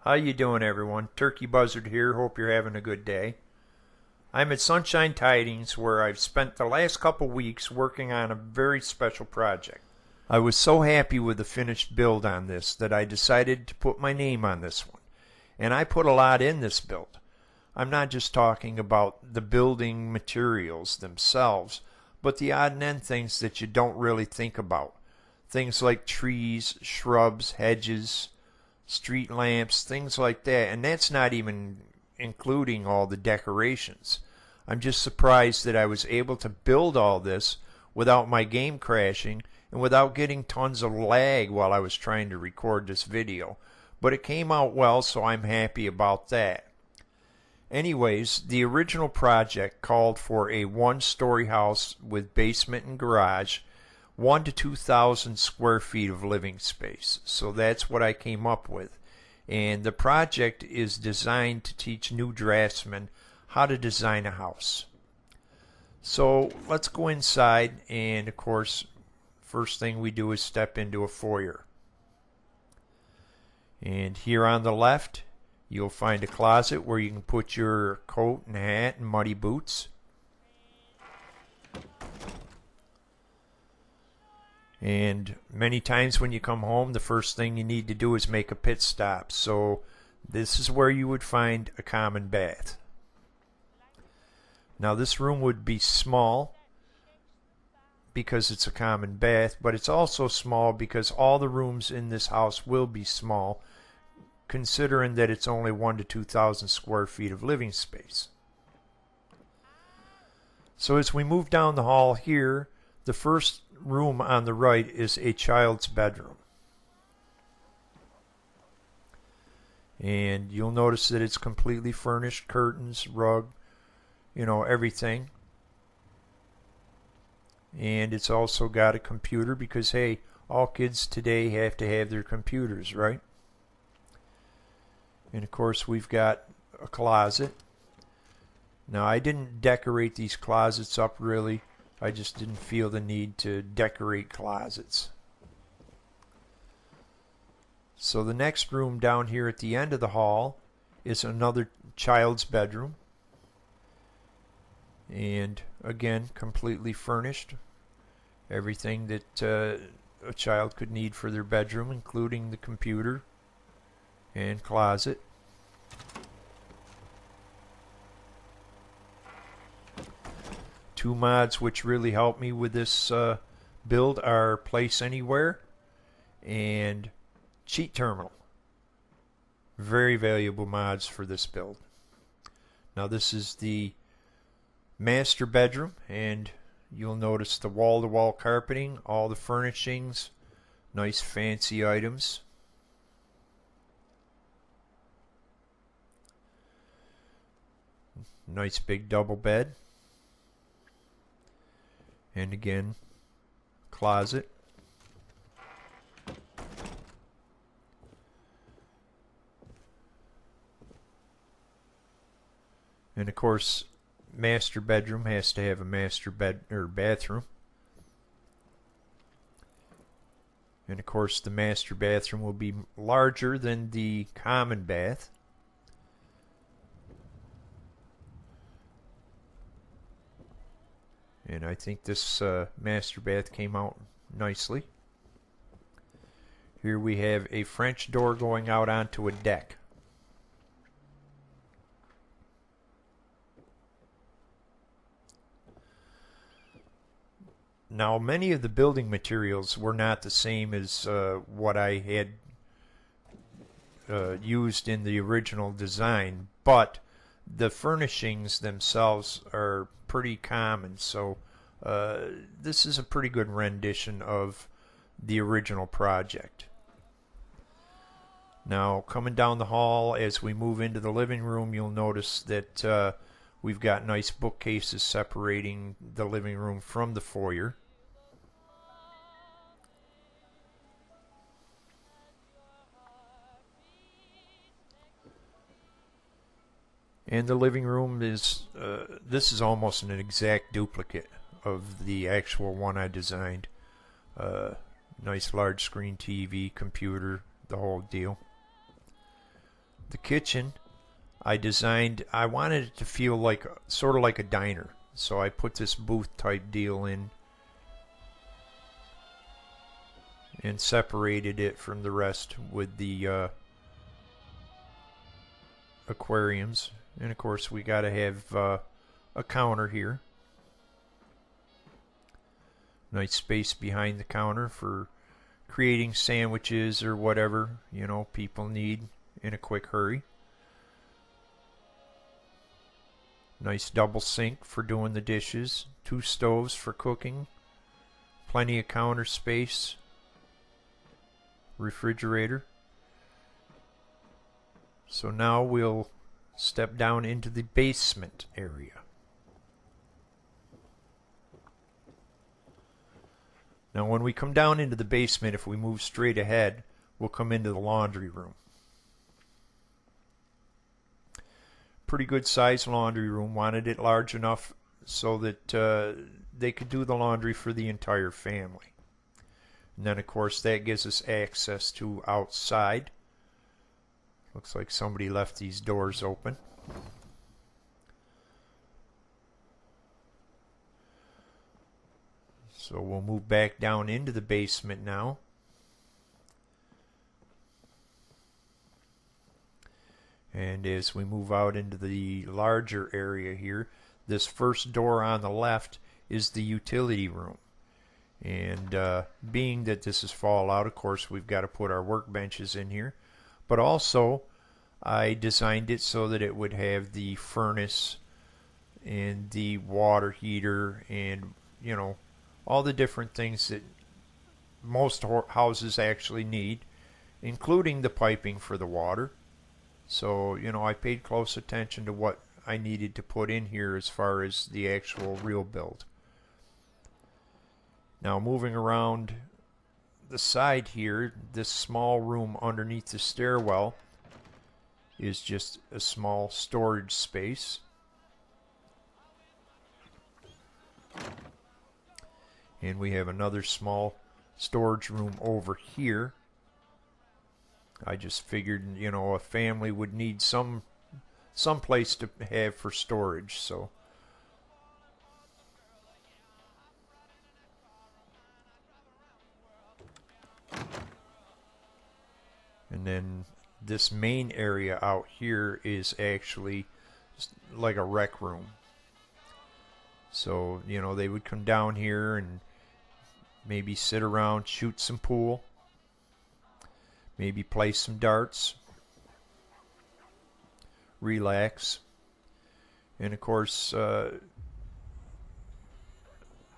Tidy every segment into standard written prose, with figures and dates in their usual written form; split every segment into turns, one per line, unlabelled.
How you doing, everyone? Turkey Buzzard here. Hope you're having a good day. I'm at Sunshine Tidings, where I've spent the last couple weeks working on a very special project. I was so happy with the finished build on this that I decided to put my name on this one. And I put a lot in this build. I'm not just talking about the building materials themselves, but the odd and end things that you don't really think about. Things like trees, shrubs, hedges, street lamps, things like that. And that's not even including all the decorations. I'm just surprised that I was able to build all this without my game crashing and without getting tons of lag while I was trying to record this video. But it came out well, so I'm happy about that. Anyways, the original project called for a one-story house with basement and garage, 1 to 2,000 square feet of living space. So that's what I came up with. And the project is designed to teach new draftsmen how to design a house. So let's go inside, and of course, first thing we do is step into a foyer. And here on the left, you'll find a closet where you can put your coat and hat and muddy boots. And many times when you come home, the first thing you need to do is make a pit stop. So this is where you would find a common bath. Now this room would be small because it's a common bath, but it's also small because all the rooms in this house will be small, considering that it's only 1 to 2,000 square feet of living space. So as we move down the hall here, the first room on the right is a child's bedroom. And you'll notice that it's completely furnished, curtains, rug, everything. And it's also got a computer because, hey, all kids today have to have their computers, right? And of course we've got a closet. Now I didn't decorate these closets up really. I just didn't feel the need to decorate closets. So the next room down here at the end of the hall is another child's bedroom. And again, completely furnished. Everything that a child could need for their bedroom, including the computer and closet. Two mods which really help me with this build are Place Anywhere and Cheat Terminal. Very valuable mods for this build. Now this is the master bedroom, and you'll notice the wall-to-wall carpeting, all the furnishings, nice fancy items. Nice big double bed. And again, closet. And of course, master bedroom has to have a master bed or bathroom. And of course, the master bathroom will be larger than the common bath. And I think this master bath came out nicely. Here we have a French door going out onto a deck. Now, many of the building materials were not the same as what I had used in the original design, but the furnishings themselves are pretty common, so this is a pretty good rendition of the original project. Now, coming down the hall as we move into the living room, you'll notice that we've got nice bookcases separating the living room from the foyer. And the living room is, this is almost an exact duplicate of the actual one I designed. Nice large screen TV, computer, the whole deal. The kitchen I designed, I wanted it to feel like sort of like a diner. So I put this booth type deal in and separated it from the rest with the aquariums. And of course we got to have a counter here. Nice space behind the counter for creating sandwiches or whatever, you know, people need in a quick hurry. Nice double sink for doing the dishes. 2 stoves for cooking. Plenty of counter space. Refrigerator. So now we'll step down into the basement area. Now when we come down into the basement, if we move straight ahead, we'll come into the laundry room. Pretty good sized laundry room. Wanted it large enough so that they could do the laundry for the entire family. And then of course that gives us access to outside. Looks like somebody left these doors open. So we'll move back down into the basement now. And as we move out into the larger area here, this first door on the left is the utility room. And being that this is fall out, of course, we've got to put our workbenches in here. But also, I designed it so that it would have the furnace and the water heater and, you know, all the different things that most houses actually need, including the piping for the water. So, you know, I paid close attention to what I needed to put in here as far as the actual real build. Now moving around the side here, this small room underneath the stairwell is just a small storage space. And we have another small storage room over here. I just figured, you know, a family would need some place to have for storage, so. And then this main area out here is actually like a rec room. So, you know, they would come down here and maybe sit around, shoot some pool, maybe play some darts, relax, and of course a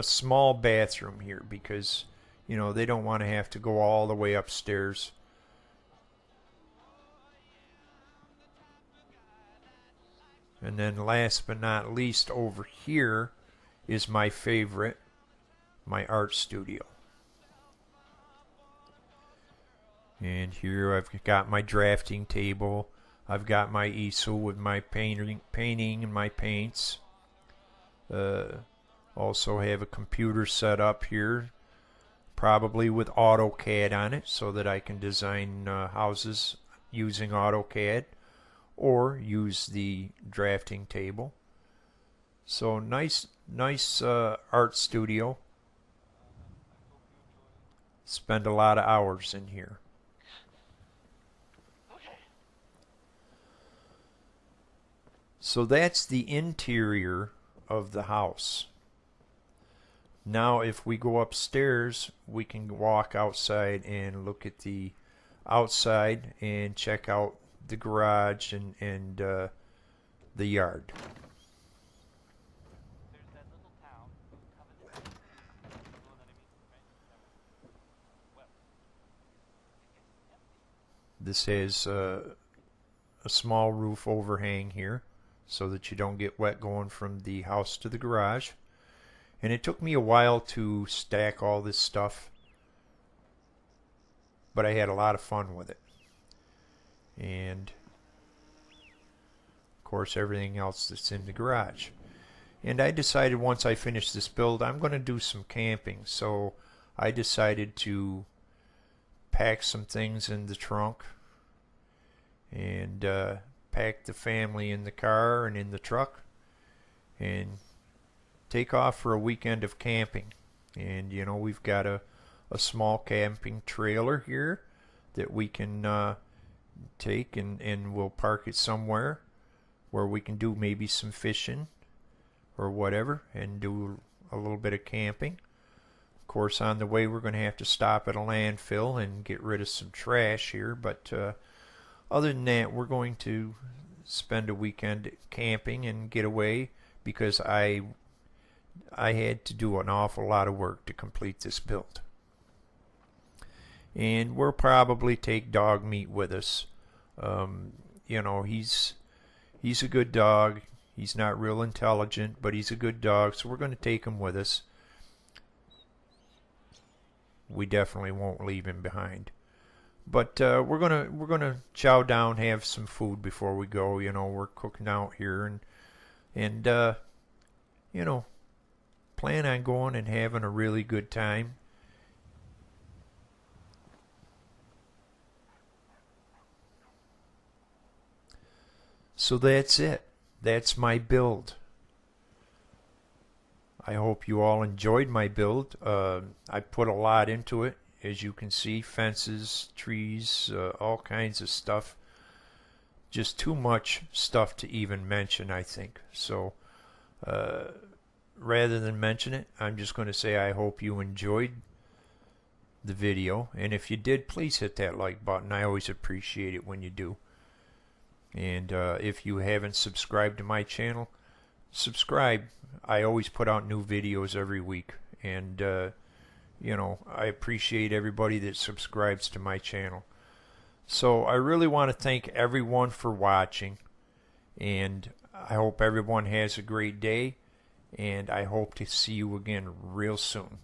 small bathroom here because, you know, they don't want to have to go all the way upstairs. And then last but not least, over here is my favorite, my art studio. And here I've got my drafting table. I've got my easel with my painting and my paints. Also have a computer set up here, probably with AutoCAD on it, so that I can design houses using AutoCAD or use the drafting table. So nice art studio. Spend a lot of hours in here. So that's the interior of the house. Now if we go upstairs, we can walk outside and look at the outside and check out the garage and the yard. This has a small roof overhang here so that you don't get wet going from the house to the garage. And it took me a while to stack all this stuff, but I had a lot of fun with it. And of course everything else that's in the garage. And I decided once I finish this build I'm going to do some camping, so I decided to pack some things in the trunk and pack the family in the car and in the truck and take off for a weekend of camping. And you know, we've got a small camping trailer here that we can take, and we'll park it somewhere where we can do maybe some fishing or whatever and do a little bit of camping. Of course, on the way we're going to have to stop at a landfill and get rid of some trash here, but other than that, we're going to spend a weekend camping and get away because I had to do an awful lot of work to complete this build. And we'll probably take dog meat with us. You know, he's a good dog. He's not real intelligent, but he's a good dog, so we're going to take him with us. We definitely won't leave him behind. But we're gonna chow down, have some food before we go. You know, we're cooking out here, and you know, plan on going and having a really good time. So that's it. That's my build. I hope you all enjoyed my build. I put a lot into it, as you can see. Fences, trees, all kinds of stuff. Just too much stuff to even mention, I think. So rather than mention it, I'm just going to say I hope you enjoyed the video. And if you did, please hit that like button. I always appreciate it when you do. And if you haven't subscribed to my channel, subscribe. I always put out new videos every week, and you know, I appreciate everybody that subscribes to my channel. So I really want to thank everyone for watching, and I hope everyone has a great day, and I hope to see you again real soon.